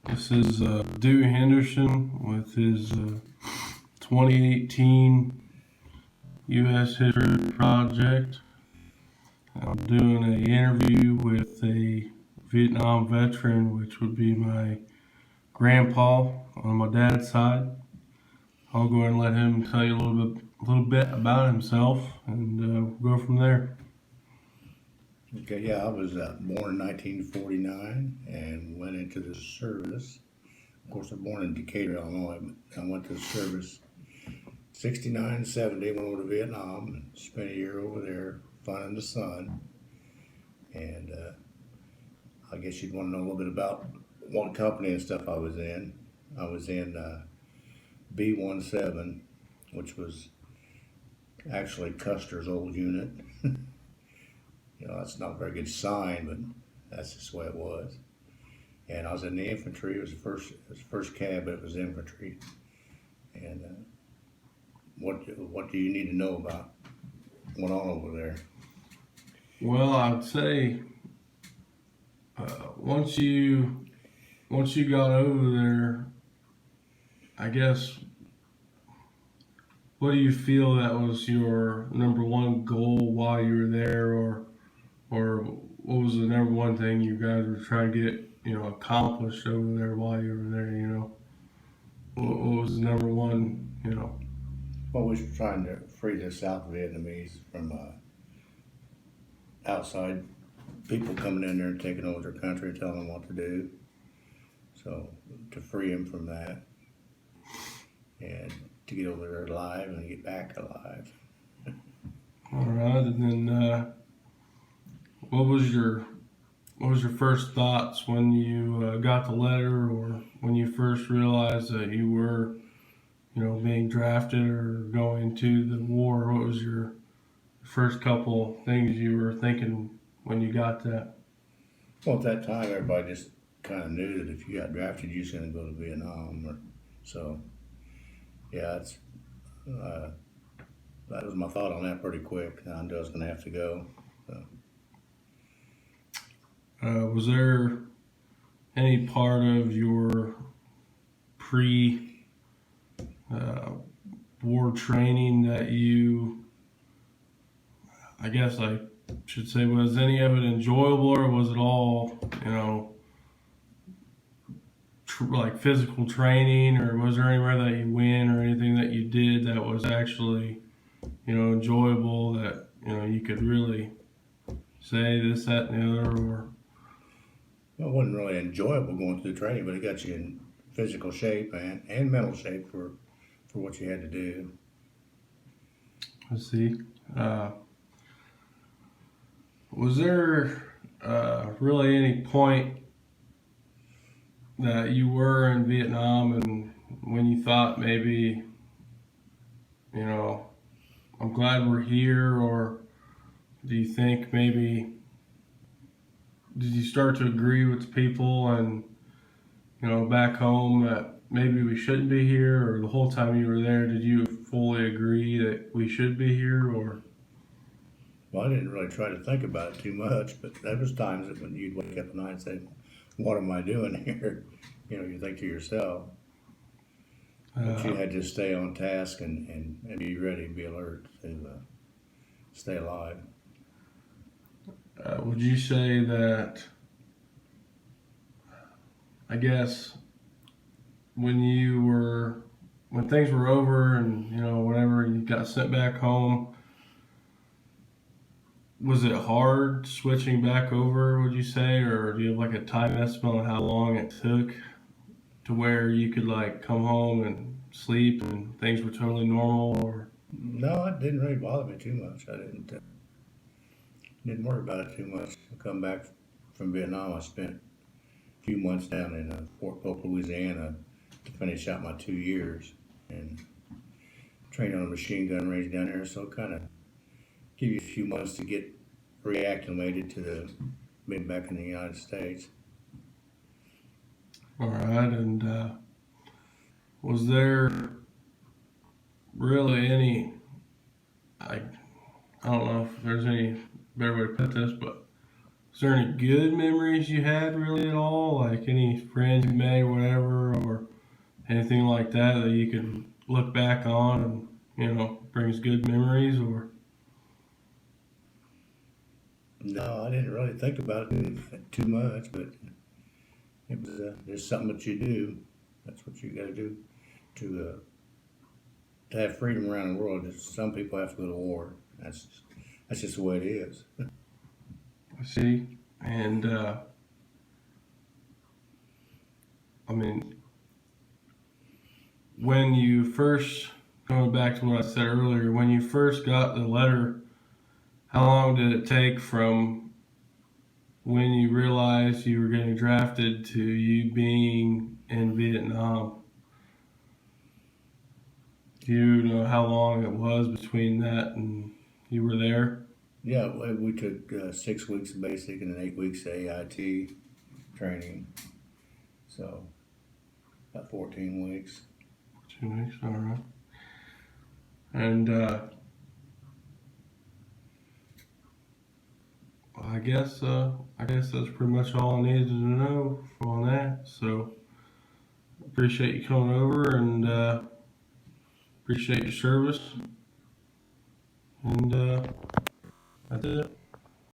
This is Dewey Henderson with his 2018 U.S. History Project. I'm doing an interview with a Vietnam veteran, which would be my grandpa on my dad's side. I'll go ahead and let him tell you a little bit about himself, and we'll go from there. Okay, yeah, I was born in 1949 and went into the service. Of course, I'm born in Decatur, Illinois, but I went to the service 69, 70, went over to Vietnam and spent a year over there, fun in the sun. And I guess you'd want to know a little bit about what company and stuff I was in. I was in B-17, which was actually Custer's old unit. That's not a very good sign, but that's just the way it was. And I was in the infantry. It was the first cab, but it was infantry. And what do you need to know about what went on over there? Well, I'd say once you got over there, I guess, what do you feel that was your number one goal while you were there, or what was the number one thing you guys were trying to get, accomplished over there while you were there, What was the number one, Well, we were trying to free the South Vietnamese from outside people coming in there and taking over their country, telling them what to do. So to free them from that, and to get over there alive and get back alive. All right, and then what was your first thoughts when you got the letter, or when you first realized that you were, being drafted or going to the war? What was your first couple things you were thinking when you got that? Well, at that time, everybody just kind of knew that if you got drafted, you was going to go to Vietnam. So, yeah, that was my thought on that pretty quick. I knew I was going to have to go. So. Was there any part of your war training that you, I guess I should say, was any of it enjoyable, or was it all, like physical training, or was there anywhere that you went or anything that you did that was actually, enjoyable, that, you could really say this, that, and the other, or? Well, it wasn't really enjoyable going through the training, but it got you in physical shape and mental shape for what you had to do. I see. Was there really any point that you were in Vietnam and when you thought maybe, I'm glad we're here, or do you think maybe, did you start to agree with the people and, back home that maybe we shouldn't be here, or the whole time you were there, did you fully agree that we should be here, or? Well, I didn't really try to think about it too much, but there was times that when you'd wake up at night and say, what am I doing here? You think to yourself. But you had to stay on task and be ready, be alert to stay alive. Would you say that, I guess, when things were over and, whenever you got sent back home, was it hard switching back over, would you say, or do you have like a time estimate on how long it took to where you could like come home and sleep and things were totally normal, or? No, it didn't really bother me too much. I didn't worry about it too much. I come back from Vietnam, I spent a few months down in Fort Polk, Louisiana to finish out my 2 years and trained on a machine gun range down there. So kind of give you a few months to get reacclimated to being back in the United States. All right, and was there really any, I don't know if there's any better way to put this, but is there any good memories you had really at all? Like any friends you made, or whatever, or anything like that that you can look back on and brings good memories? Or No, I didn't really think about it too much, but it was there's something that you do. That's what you got to do to have freedom around the world. Some people have to go to war. That's just the way it is. I see, and I mean, when you first, going back to what I said earlier, when you first got the letter, how long did it take from when you realized you were getting drafted to you being in Vietnam? Do you know how long it was between that and you were there? Yeah, we took 6 weeks of basic and then 8 weeks of AIT training, so about 14 weeks. 2 weeks, all right. And I guess that's pretty much all I needed to know on that. So appreciate you coming over and appreciate your service. And that's it.